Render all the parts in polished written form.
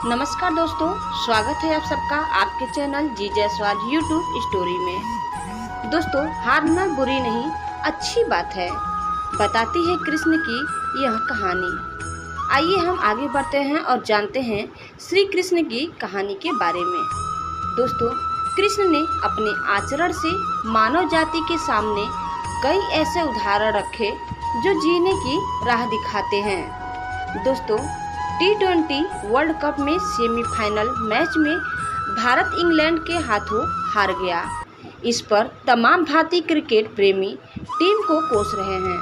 नमस्कार दोस्तों, स्वागत है आप सबका आपके चैनल जी जायसवाल यूट्यूब स्टोरी में। दोस्तों, हारना बुरी नहीं, अच्छी बात है, बताती है कृष्ण की यह कहानी। आइए हम आगे बढ़ते हैं और जानते हैं श्री कृष्ण की कहानी के बारे में। दोस्तों, कृष्ण ने अपने आचरण से मानव जाति के सामने कई ऐसे उदाहरण रखे जो जीने की राह दिखाते हैं। दोस्तों, T20 वर्ल्ड कप में सेमीफाइनल मैच में भारत इंग्लैंड के हाथों हार गया। इस पर तमाम भारतीय क्रिकेट प्रेमी टीम को कोस रहे हैं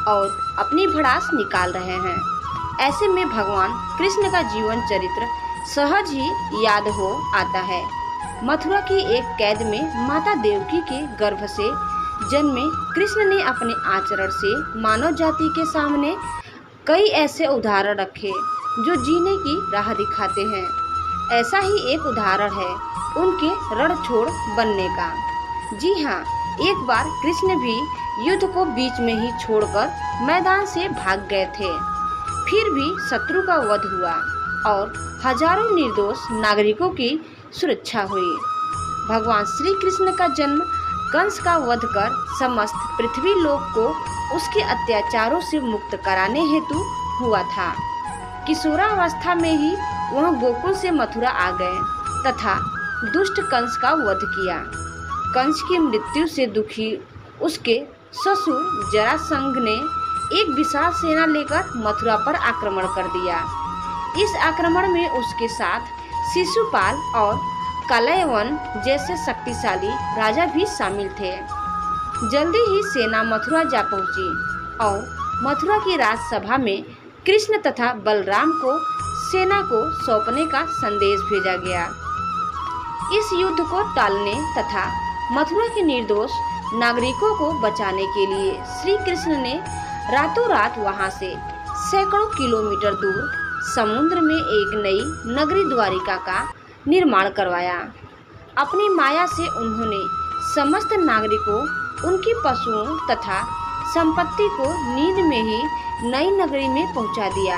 और अपनी भड़ास निकाल रहे हैं। ऐसे में भगवान कृष्ण का जीवन चरित्र सहज ही याद हो आता है। मथुरा की एक कैद में माता देवकी के गर्भ से जन्मे कृष्ण ने अपने आचरण से मानव जाति के सामने कई ऐसे उदाहरण रखे जो जीने की राह दिखाते हैं। ऐसा ही एक उदाहरण है उनके रणछोड़ बनने का। जी हाँ, एक बार कृष्ण भी युद्ध को बीच में ही छोड़कर मैदान से भाग गए थे। फिर भी शत्रु का वध हुआ और हजारों निर्दोष नागरिकों की सुरक्षा हुई। भगवान श्री कृष्ण का जन्म कंस का वध कर समस्त पृथ्वी लोक को उसके अत्याचारों से मुक्त कराने हेतु हुआ था। किशोरावस्था में ही वह गोकुल से मथुरा आ गए तथा दुष्ट कंस का वध किया। कंस की मृत्यु से दुखी उसके ससुर जरासंध ने एक विशाल सेना लेकर मथुरा पर आक्रमण कर दिया। इस आक्रमण में उसके साथ शिशुपाल और कालयवन जैसे शक्तिशाली राजा भी शामिल थे। जल्दी ही सेना मथुरा जा पहुंची और मथुरा की राजसभा में कृष्ण तथा बलराम को सेना को सौंपने का संदेश भेजा गया। इस युद्ध को टालने तथा मथुरा के निर्दोष नागरिकों को बचाने के लिए श्री कृष्ण ने रातों रात वहां से सैकड़ों किलोमीटर दूर समुद्र में एक नई नगरी द्वारिका का निर्माण करवाया। अपनी माया से उन्होंने समस्त नागरिकों, उनकी पशुओं तथा संपत्ति को नींद में ही नई नगरी में पहुंचा दिया।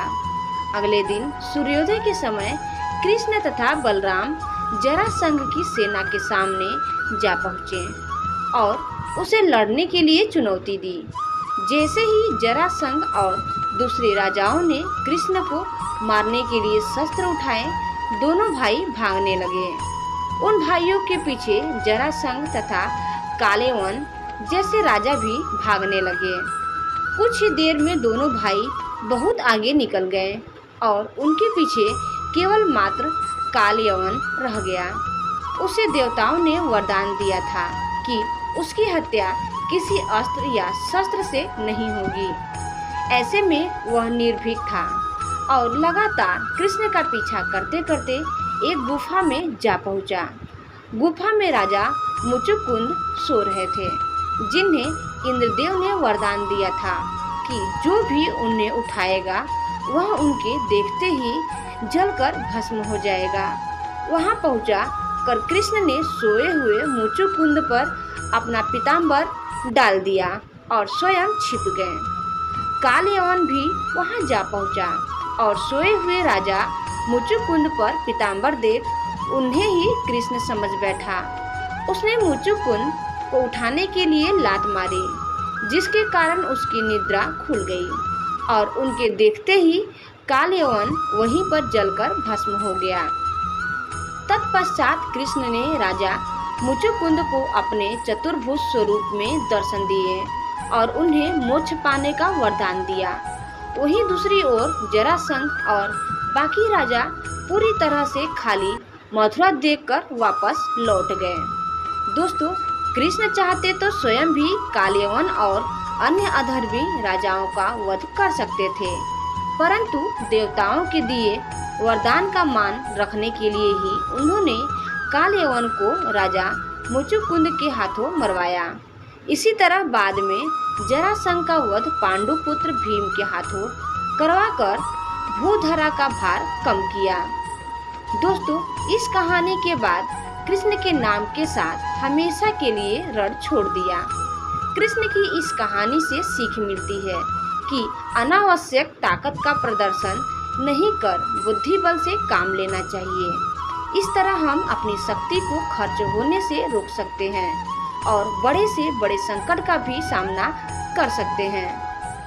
अगले दिन सूर्योदय के समय कृष्ण तथा बलराम जरासंध की सेना के सामने जा पहुंचे और उसे लड़ने के लिए चुनौती दी। जैसे ही जरासंध और दूसरे राजाओं ने कृष्ण को मारने के लिए शस्त्र उठाए, दोनों भाई भागने लगे। उन भाइयों के पीछे जरासंध तथा कालयवन जैसे राजा भी भागने लगे। कुछ ही देर में दोनों भाई बहुत आगे निकल गए और उनके पीछे केवल मात्र कालयवन रह गया। उसे देवताओं ने वरदान दिया था कि उसकी हत्या किसी अस्त्र या शस्त्र से नहीं होगी। ऐसे में वह निर्भीक था और लगातार कृष्ण का पीछा करते करते एक गुफा में जा पहुंचा। गुफा में राजा मुचुकुंद सो रहे थे, जिन्हें इंद्रदेव ने वरदान दिया था कि जो भी उन्हें उठाएगा वह उनके देखते ही जलकर भस्म हो जाएगा। वहां पहुंचा कर कृष्ण ने सोए हुए मुचुकुंद पर अपना पीताम्बर डाल दिया और स्वयं छिप गए। कालयवन भी वहां जा पहुंचा और सोए हुए राजा मुचुकुंद पर पीताम्बर देख उन्हें ही कृष्ण समझ बैठा। उसने मुचुकुंद को उठाने के लिए लात मारी, जिसके कारण उसकी निद्रा खुल गई और उनके देखते ही कालयवन वहीं पर जलकर भस्म हो गया। तत्पश्चात कृष्ण ने राजा मुचुकुंद को अपने चतुर्भुज स्वरूप में दर्शन दिए और उन्हें मोक्ष पाने का वरदान दिया। वहीं दूसरी ओर जरासंध और बाकी राजा पूरी तरह से खाली मथुरा देखकर वापस लौट गए। दोस्तों, कृष्ण चाहते तो स्वयं भी कालयवन और अन्य अधर्मी राजाओं का वध कर सकते थे, परंतु देवताओं के दिए वरदान का मान रखने के लिए ही उन्होंने कालयवन को राजा मुचुकुंद के हाथों मरवाया। इसी तरह बाद में जरासंध का वध पांडुपुत्र भीम के हाथों करवाकर भूधरा का भार कम किया। दोस्तों, इस कहानी के बाद कृष्ण के नाम के साथ हमेशा के लिए रण छोड़ दिया। कृष्ण की इस कहानी से सीख मिलती है कि अनावश्यक ताकत का प्रदर्शन नहीं कर बुद्धि बल से काम लेना चाहिए। इस तरह हम अपनी शक्ति को खर्च होने से रोक सकते हैं और बड़े से बड़े संकट का भी सामना कर सकते हैं।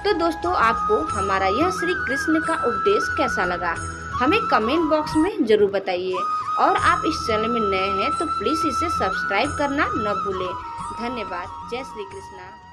तो दोस्तों, आपको हमारा यह श्री कृष्ण का उपदेश कैसा लगा, हमें कमेंट बॉक्स में जरूर बताइए। और आप इस चैनल में नए हैं तो प्लीज़ इसे सब्सक्राइब करना न भूलें। धन्यवाद। जय श्री कृष्णा।